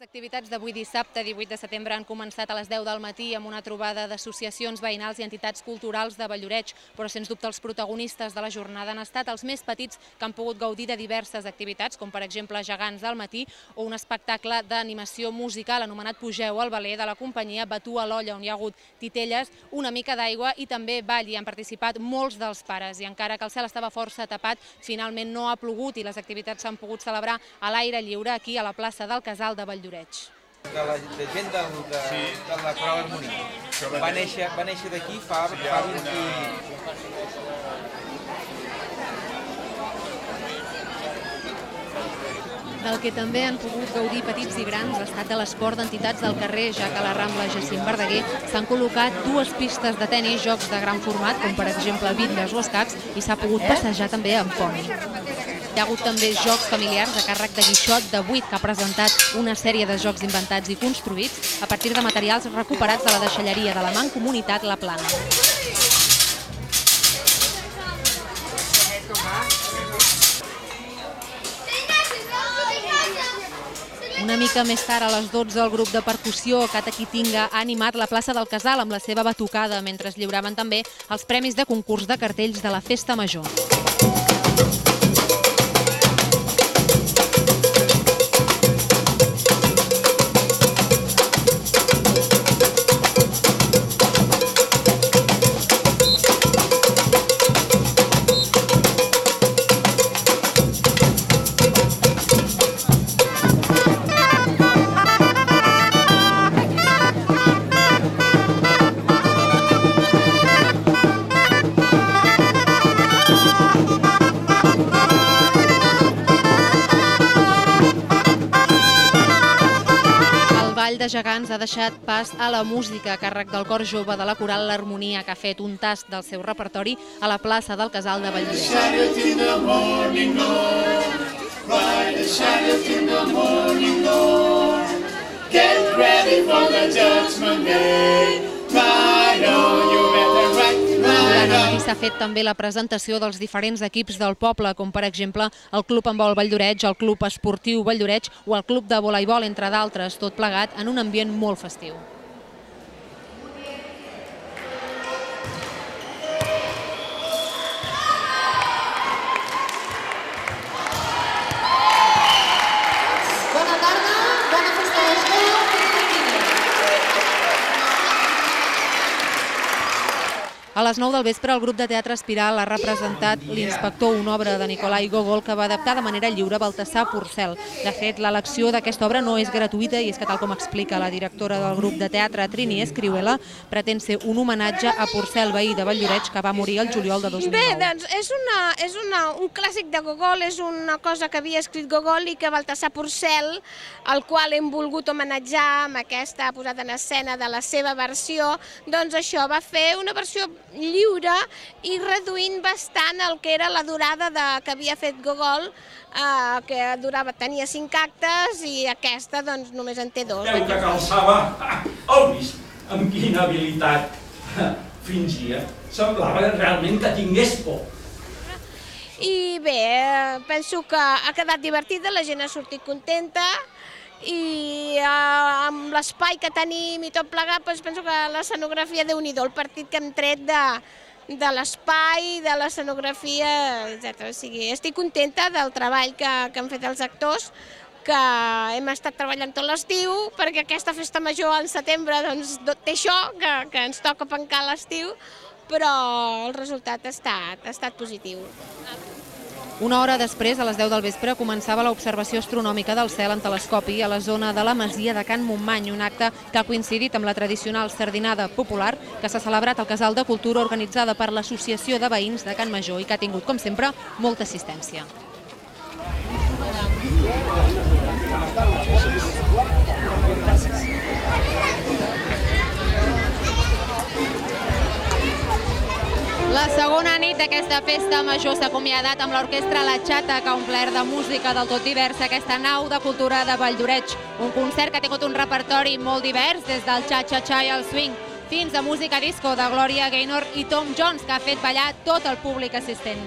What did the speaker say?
Les activitats d'avui dissabte, 18 de setembre, han començat a les 10 del matí amb una trobada d'associacions veïnals i entitats culturals de Valldoreix, però sens dubte els protagonistes de la jornada han estat els més petits que han pogut gaudir de diverses activitats, com per exemple Gegants al matí o un espectacle d'animació musical anomenat Pugeu al Veler de la companyia Batú a l'Olla, on hi ha hagut titelles, una mica d'aigua i també ball. Hi han participat molts dels pares i encara que el cel estava força tapat, finalment no ha plogut i les activitats s'han pogut celebrar a l'aire lliure aquí a la plaça del Casal de Valldoreix. De la gent de la Coral Harmonia. Va néixer d'aquí fa 20... Del que també han pogut gaudir petits i grans ha estat de l'esport d'entitats del carrer, ja que a la Rambla Jacint Verdaguer s'han col·locat dues pistes de tenis, jocs de gran format, com per exemple bitlles o escacs, i s'ha pogut passejar també amb poni. Hi ha hagut també jocs familiars a càrrec de Guixot de 8, que ha presentat una sèrie de jocs inventats i construïts a partir de materials recuperats de la deixalleria de la Mancomunitat La Plana. Una mica més tard, a les 12, el grup de percussió Cataquitinga ha animat la plaça del Casal amb la seva batucada, mentre es lliuraven també els premis de concurs de cartells de la Festa Major. De Gegants ha deixat pas a la música a càrrec del cor jove de la Coral L'Harmonia, que ha fet un tast del seu repertori a la plaça del Casal de Valldoreix. Durant el matí s'ha fet també la presentació dels diferents equips del poble, com per exemple el Club Handbol Valldoreix, el Club Esportiu Valldoreix o el Club de Voleibol, entre d'altres, tot plegat en un ambient molt festiu. Bona tarda, bona festa major. A les 9 del vespre, el grup de teatre Espiral ha representat L'Inspector, una obra de Nikolai Gogol que va adaptar de manera lliure Baltasar Porcel. De fet, l'elecció d'aquesta obra no és gratuïta i és que, tal com explica la directora del grup de teatre, Trini Escriuela, pretén ser un homenatge a Porcel, veí de Valldoreix, que va morir el juliol de 2009. Bé, doncs és un clàssic de Gogol, és una cosa que havia escrit Gogol i que Baltasar Porcel, el qual hem volgut homenatjar amb aquesta posada en escena de la seva versió, doncs això va fer una versió lliure i reduint bastant el que era la durada que havia fet Gogol, que tenia 5 actes i aquesta doncs només en té 2. Que calçava, heu vist amb quina habilitat fingia? Semblava realment que tingués por. I bé, penso que ha quedat divertida, la gent ha sortit contenta i amb l'espai que tenim i tot plegat, doncs penso que l'escenografia, Déu-n'hi-do, el partit que hem tret de l'espai, de l'escenografia, etc. O sigui, estic contenta del treball que han fet els actors, que hem estat treballant tot l'estiu, perquè aquesta festa major al setembre doncs, té això, que ens toca pencar l'estiu, però el resultat ha estat positiu. Una hora després, a les 10 del vespre, començava l'observació astronòmica del cel en telescopi a la zona de la masia de Can Montmany, un acte que ha coincidit amb la tradicional sardinada popular que s'ha celebrat al Casal de Cultura organitzada per l'Associació de Veïns de Can Major i que ha tingut, com sempre, molta assistència. La segona nit d'aquesta festa major s'ha acomiadat amb l'orquestra La Xata, que ha omplert de música del tot diversa aquesta nau de cultura de Valldoreix. Un concert que ha tingut un repertori molt divers, des del cha-cha-cha i el swing, fins a música disco de Gloria Gaynor i Tom Jones, que ha fet ballar tot el públic assistent.